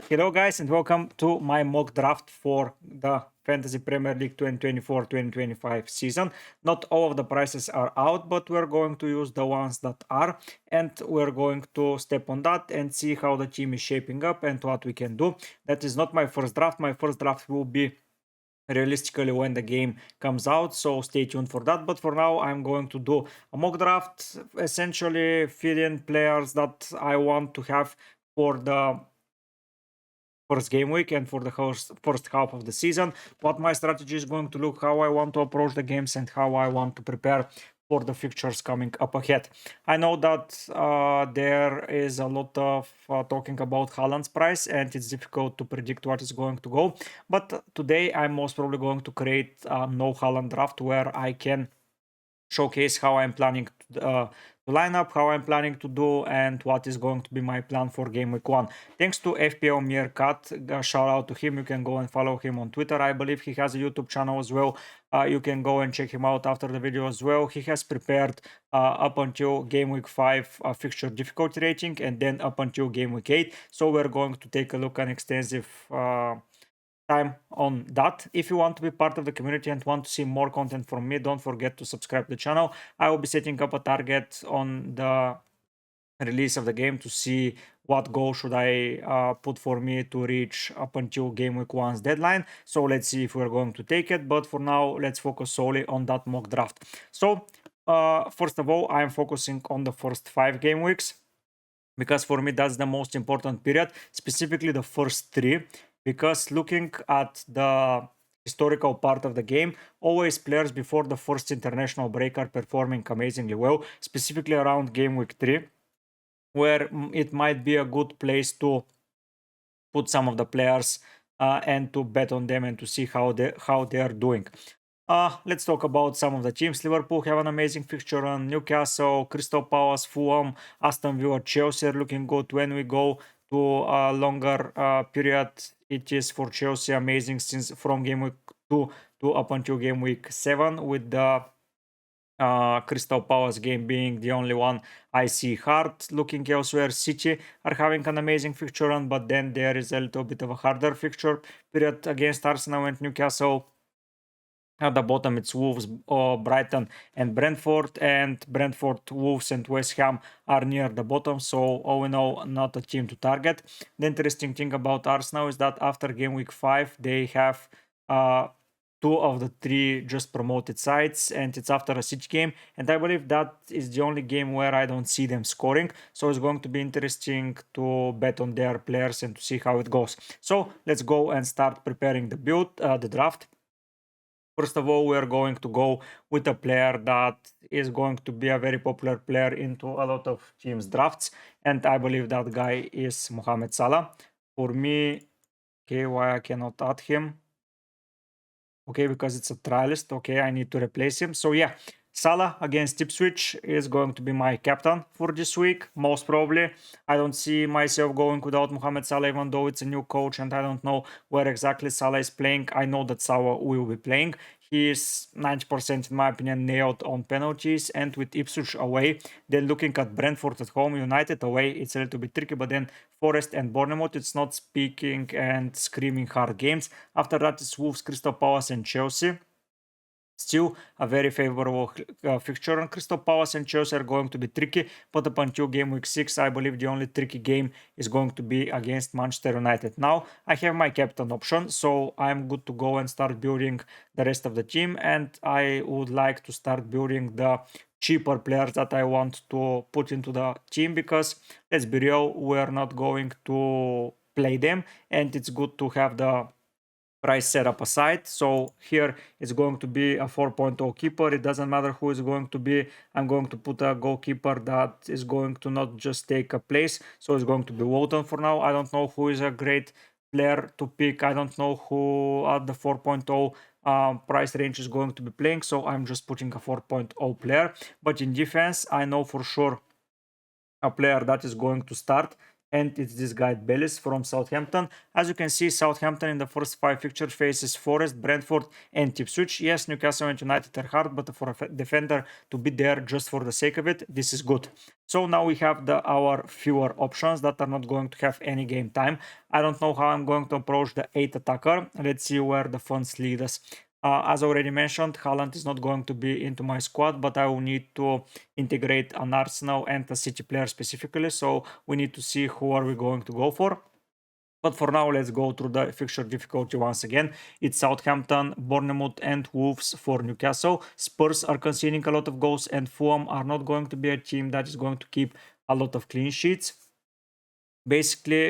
Hello guys and welcome to my mock draft for the Fantasy Premier League 2024-2025 season. Not all of the prices are out, but we're going to use the ones that are, and we're going to step on that and see how the team is shaping up and what we can do. That is not my first draft. My first draft will be realistically when the game comes out, so stay tuned for that. But for now I'm going to do a mock draft, essentially fill in players that I want to have for the first game week and for the first half of the season, what my strategy is going to look, how I want to approach the games, and how I want to prepare for the fixtures coming up ahead. I know that there is a lot of talking about Haaland's price and it's difficult to predict what is going to go, but today I'm most probably going to create a no Haaland draft where I can showcase how I'm planning to line up, how I'm planning to do, and what is going to be my plan for game week 1. Thanks to FPL Meerkat, shout out to him. You can go and follow him on Twitter. I believe he has a YouTube channel as well. You can go and check him out after the video as well. He has prepared up until game week 5 fixture difficulty rating and then up until game week 8. So we're going to take a look at an extensive time on that. If you want to be part of the community and want to see more content from me, don't forget to subscribe to the channel. I will be setting up a target on the release of the game to see what goal should I put for me to reach up until game week 1's deadline. So let's see if we're going to take it, but for now let's focus solely on that mock draft. So first of all, I'm focusing on the first 5 game weeks, because for me that's the most important period, specifically the first 3, because looking at the historical part of the game, always players before the first international break are performing amazingly well, specifically around game week 3, where it might be a good place to put some of the players and to bet on them and to see how they are doing. Let's talk about some of the teams. Liverpool have an amazing fixture on Newcastle, Crystal Palace, Fulham, Aston Villa, Chelsea are looking good. When we go to a longer period, it is for Chelsea amazing since from game week 2 to up until game week 7, with the Crystal Palace game being the only one I see hard. Looking elsewhere, City are having an amazing fixture run, but then there is a little bit of a harder fixture period against Arsenal and Newcastle. At the bottom, it's Wolves, Brighton, and Brentford, Wolves, and West Ham are near the bottom. So all in all, not a team to target. The interesting thing about Arsenal is that after game week 5, they have 2 of the 3 just promoted sides, and it's after a City game. And I believe that is the only game where I don't see them scoring. So it's going to be interesting to bet on their players and to see how it goes. So let's go and start preparing the build, the draft. First of all, we are going to go with a player that is going to be a very popular player into a lot of teams' drafts, and I believe that guy is Mohamed Salah. For me, okay, why I cannot add him? Okay, because it's a trialist. Okay, I need to replace him. So yeah, Salah against Ipswich is going to be my captain for this week, most probably. I don't see myself going without Mohamed Salah, even though it's a new coach and I don't know where exactly Salah is playing. I know that Salah will be playing. He is 90%, in my opinion, nailed on penalties, and with Ipswich away, then looking at Brentford at home, United away, it's a little bit tricky, but then Forest and Bournemouth, it's not speaking and screaming hard games. After that, it's Wolves, Crystal Palace, and Chelsea. Still a very favorable fixture, and Crystal Palace and Chelsea are going to be tricky, but up until game week 6, I believe the only tricky game is going to be against Manchester United. Now, I have my captain option, so I'm good to go and start building the rest of the team, and I would like to start building the cheaper players that I want to put into the team, because let's be real, we're not going to play them, and it's good to have the price setup aside. So here it's going to be a 4.0 keeper. It doesn't matter who is going to be. I'm going to put a goalkeeper that is going to not just take a place. So it's going to be Walton for now. I don't know who is a great player to pick. I don't know who at the 4.0 price range is going to be playing. So I'm just putting a 4.0 player. But in defense, I know for sure a player that is going to start, and it's this guy Bellis from Southampton. As you can see, Southampton in the first 5 fixtures faces Forest, Brentford, and Ipswich. Yes, Newcastle and United are hard, but for a defender to be there just for the sake of it, this is good. So now we have our fewer options that are not going to have any game time. I don't know how I'm going to approach the 8 attacker. Let's see where the funds lead us. As already mentioned, Haaland is not going to be into my squad, but I will need to integrate an Arsenal and a City player specifically. So we need to see who are we going to go for. But for now, let's go through the fixture difficulty once again. It's Southampton, Bournemouth, and Wolves for Newcastle. Spurs are conceding a lot of goals, and Fulham are not going to be a team that is going to keep a lot of clean sheets. Basically,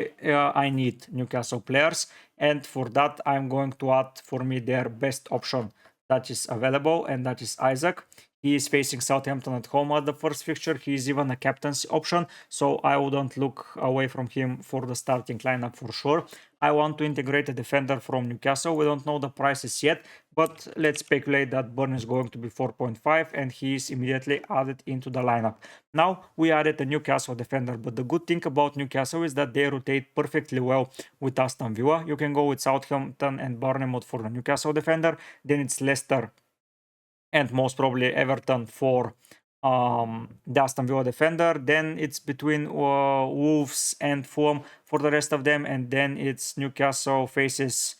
I need Newcastle players, and for that, I'm going to add for me their best option that is available, and that is Isaac. He is facing Southampton at home at the first fixture. He is even a captaincy option, so I wouldn't look away from him for the starting lineup for sure. I want to integrate a defender from Newcastle. We don't know the prices yet, but let's speculate that Burn is going to be 4.5 and he is immediately added into the lineup. Now we added a Newcastle defender, but the good thing about Newcastle is that they rotate perfectly well with Aston Villa. You can go with Southampton and Bournemouth for the Newcastle defender, then it's Leicester and most probably Everton for the Aston Villa defender. Then it's between Wolves and Fulham for the rest of them, and then it's Newcastle faces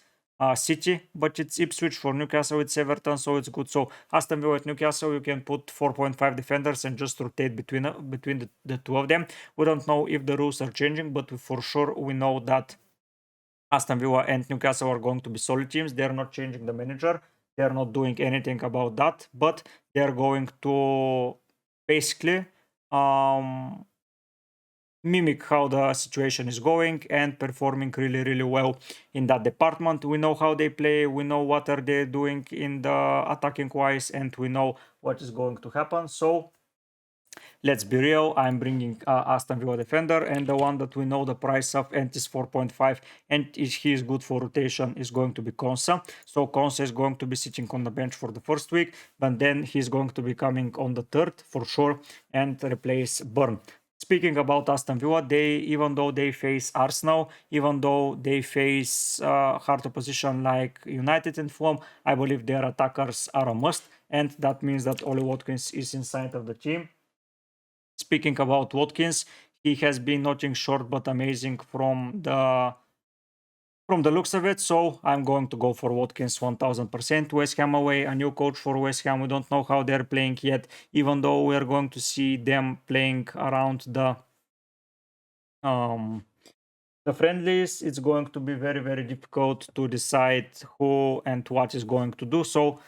City, but it's Ipswich for Newcastle, it's Everton, so it's good. So Aston Villa at Newcastle, you can put 4.5 defenders and just rotate between the two of them. We don't know if the rules are changing, but for sure we know that Aston Villa and Newcastle are going to be solid teams. They're not changing the manager. They're not doing anything about that, but they're going to basically mimic how the situation is going and performing really, really well in that department. We know how they play, we know what are they doing in the attacking wise, and we know what is going to happen. So let's be real, I'm bringing Aston Villa defender, and the one that we know the price of and is 4.5 and he is good for rotation is going to be Konsa. So Konsa is going to be sitting on the bench for the first week, but then he's going to be coming on the third for sure and replace Burn. Speaking about Aston Villa, even though they face Arsenal, even though they face hard opposition like United and Fulham, I believe their attackers are a must, and that means that Ollie Watkins is inside of the team. Speaking about Watkins, he has been nothing short but amazing from the looks of it, so I'm going to go for Watkins 1000%. West Ham away, a new coach for West Ham. We don't know how they're playing yet, even though we're going to see them playing around the friendlies. It's going to be very, very difficult to decide who and what is going to do. So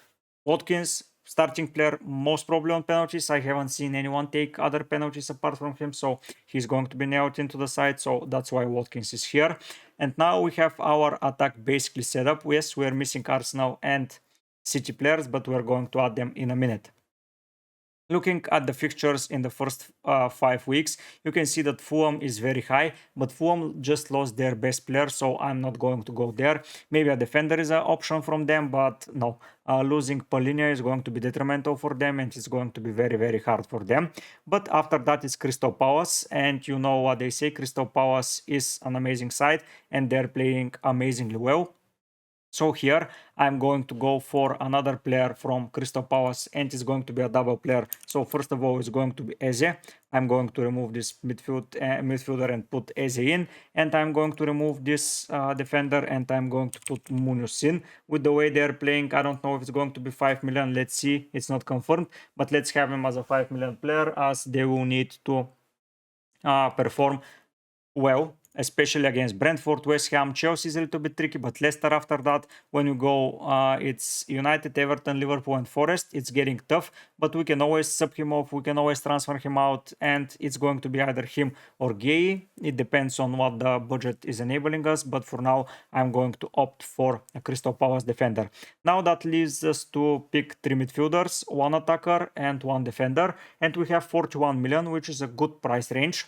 Watkins, starting player, most probably on penalties. I haven't seen anyone take other penalties apart from him, so he's going to be nailed into the side, so that's why Watkins is here. And now we have our attack basically set up. Yes, we're missing Arsenal and City players, but we're going to add them in a minute. Looking at the fixtures in the first 5 weeks, you can see that Fulham is very high, but Fulham just lost their best player, so I'm not going to go there. Maybe a defender is an option from them, but no. Losing Paulinho is going to be detrimental for them, and it's going to be very, very hard for them. But after that, it's Crystal Palace, and you know what they say, Crystal Palace is an amazing side, and they're playing amazingly well. So here I'm going to go for another player from Crystal Palace, and it's going to be a double player. So first of all, it's going to be Eze. I'm going to remove this midfielder and put Eze in, and I'm going to remove this defender and I'm going to put Munoz in. With the way they're playing, I don't know if it's going to be 5 million. Let's see. It's not confirmed, but let's have him as a 5 million player, as they will need to perform well, especially against Brentford. West Ham, Chelsea is a little bit tricky, but Leicester after that. When you go, it's United, Everton, Liverpool and Forest. It's getting tough, but we can always sub him off, we can always transfer him out, and it's going to be either him or Gay. It depends on what the budget is enabling us, but for now I'm going to opt for a Crystal Palace defender. Now that leaves us to pick 3 midfielders, 1 attacker and 1 defender, and we have 41 million, which is a good price range.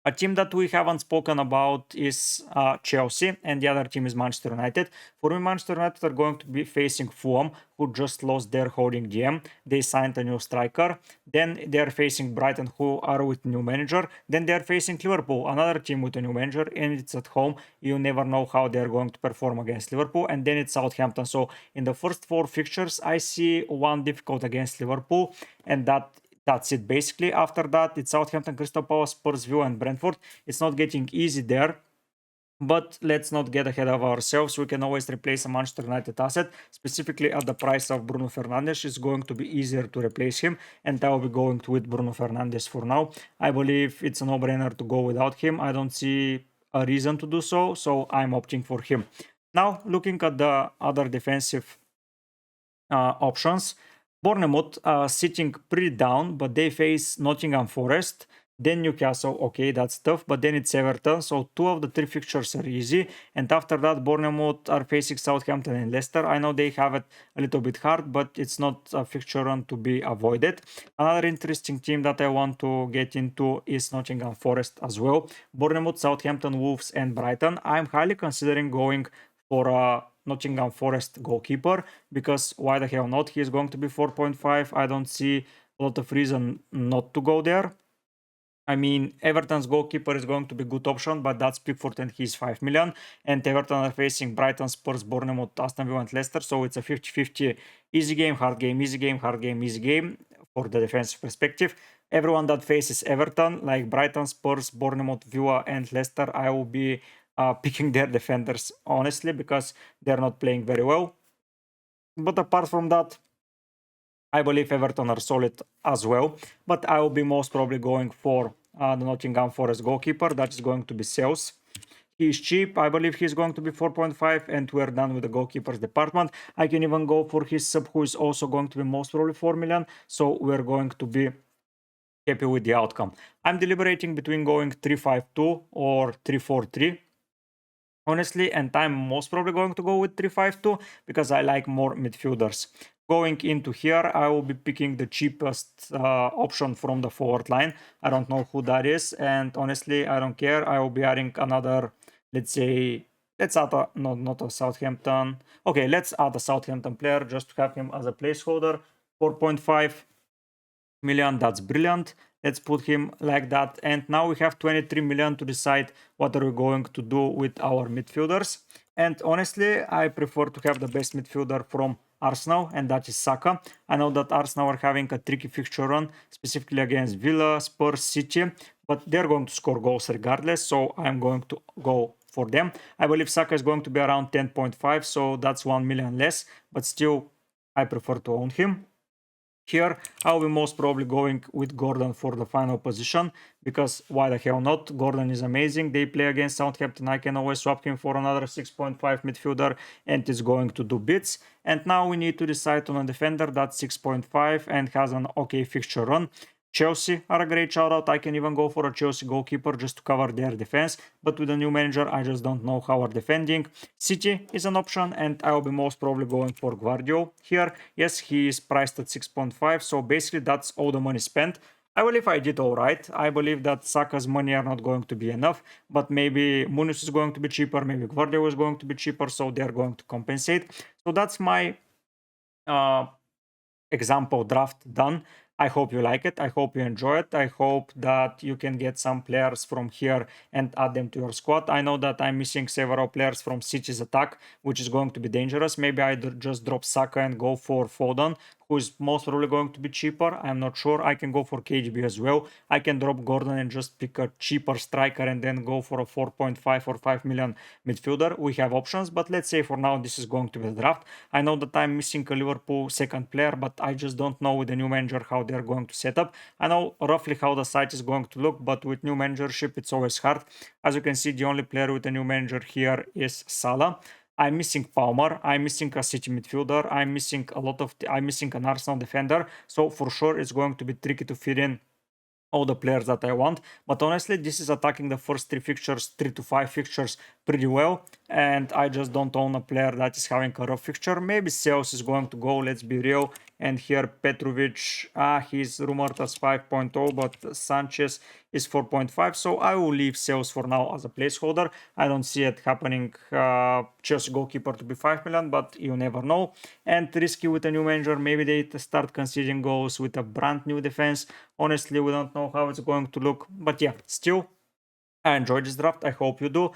A team that we haven't spoken about is Chelsea, and the other team is Manchester United. For me, Manchester United are going to be facing Fulham, who just lost their holding GM. They signed a new striker. Then they are facing Brighton, who are with new manager. Then they are facing Liverpool, another team with a new manager, and it's at home. You never know how they are going to perform against Liverpool. And then it's Southampton. So in the first 4 fixtures, I see one difficult against Liverpool, and that's it basically. After that, it's Southampton, Crystal Palace, Spurs, Villa, and Brentford. It's not getting easy there. But let's not get ahead of ourselves. We can always replace a Manchester United asset, specifically at the price of Bruno Fernandes. It's going to be easier to replace him, and I will be going with Bruno Fernandes for now. I believe it's a no-brainer to go without him. I don't see a reason to do so, so I'm opting for him. Now, looking at the other defensive options, Bournemouth sitting pretty down, but they face Nottingham Forest, then Newcastle. Okay, that's tough, but then it's Everton. So 2 of the 3 fixtures are easy. And after that, Bournemouth are facing Southampton and Leicester. I know they have it a little bit hard, but it's not a fixture run to be avoided. Another interesting team that I want to get into is Nottingham Forest as well. Bournemouth, Southampton, Wolves, and Brighton. I'm highly considering going for a Nottingham Forest goalkeeper, because why the hell not? He is going to be 4.5. I don't see a lot of reason not to go there. I mean, Everton's goalkeeper is going to be a good option, but that's Pickford and he's 5 million. And Everton are facing Brighton, Spurs, Bournemouth, Aston Villa, and Leicester. So it's a 50-50 easy game, hard game, easy game, hard game, easy game for the defensive perspective. Everyone that faces Everton, like Brighton, Spurs, Bournemouth, Villa, and Leicester, I will be picking their defenders, honestly, because they're not playing very well. But apart from that, I believe Everton are solid as well, but I will be most probably going for the Nottingham Forest goalkeeper. That is going to be Sales. He is cheap. I believe he's going to be 4.5, and we're done with the goalkeepers department. I can even go for his sub, who is also going to be most probably 4 million. So we're going to be happy with the outcome. I'm deliberating between going 3-5-2 or 3-4-3. Honestly, and I'm most probably going to go with 3-5-2 because I like more midfielders. Going into here, I will be picking the cheapest option from the forward line. I don't know who that is, and honestly, I don't care. I will be adding another, let's say, let's add a, not a Southampton. Okay, let's add a Southampton player just to have him as a placeholder. 4.5 million, that's brilliant. Let's put him like that. And now we have 23 million to decide what are we going to do with our midfielders. And honestly, I prefer to have the best midfielder from Arsenal, and that is Saka. I know that Arsenal are having a tricky fixture run, specifically against Villa, Spurs, City, but they're going to score goals regardless, so I'm going to go for them. I believe Saka is going to be around 10.5, so that's 1 million less, but still, I prefer to own him. Here, I'll be most probably going with Gordon for the final position, because why the hell not? Gordon is amazing. They play against Southampton. I can always swap him for another 6.5 midfielder, and it's going to do bits. And now we need to decide on a defender that's 6.5 and has an okay fixture run. Chelsea are a great shout out. I can even go for a Chelsea goalkeeper just to cover their defense, but with a new manager, I just don't know how we're defending. City is an option, and I will be most probably going for Guardiola here. Yes, he is priced at 6.5, so basically that's all the money spent. I believe I did all right. I believe that Saka's money are not going to be enough, but maybe Muniz is going to be cheaper, maybe Guardiola is going to be cheaper, so they're going to compensate. So that's my example draft done. I hope you like it. I hope you enjoy it. I hope that you can get some players from here and add them to your squad. I know that I'm missing several players from City's attack, which is going to be dangerous. Maybe I just drop Saka and go for Foden, who is most probably going to be cheaper. I'm not sure. I can go for KGB as well. I can drop Gordon and just pick a cheaper striker and then go for a 4.5 or 5 million midfielder. We have options, but let's say for now this is going to be the draft. I know that I'm missing a Liverpool second player, but I just don't know with the new manager how they're going to set up. I know roughly how the site is going to look, but with new managership it's always hard. As you can see, the only player with a new manager here is Salah. I'm missing Palmer, I'm missing a City midfielder, I'm missing I'm missing an Arsenal defender, so for sure it's going to be tricky to fit in all the players that I want. But honestly, this is attacking the first 3 fixtures, 3 to 5 fixtures pretty well, and I just don't own a player that is having a rough fixture. Maybe Sales is going to go, let's be real. And here Petrovic, he's rumored as 5.0, but Sanchez is 4.5, so I will leave Sales for now as a placeholder. I don't see it happening, Chelsea goalkeeper to be 5 million, but you never know. And risky with a new manager, maybe they start conceding goals with a brand new defense. Honestly, we don't know how it's going to look, but yeah, still, I enjoyed this draft. I hope you do.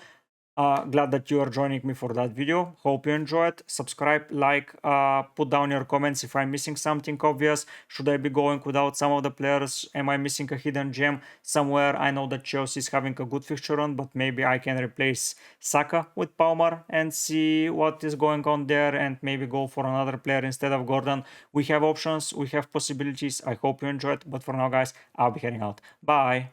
Glad that you are joining me for that video. Hope you enjoyed. Subscribe, like, put down your comments if I'm missing something obvious. Should I be going without some of the players? Am I missing a hidden gem somewhere? I know that Chelsea is having a good fixture on, but maybe I can replace Saka with Palmer and see what is going on there and maybe go for another player instead of Gordon. We have options, we have possibilities. I hope you enjoyed, but for now, guys, I'll be heading out. Bye.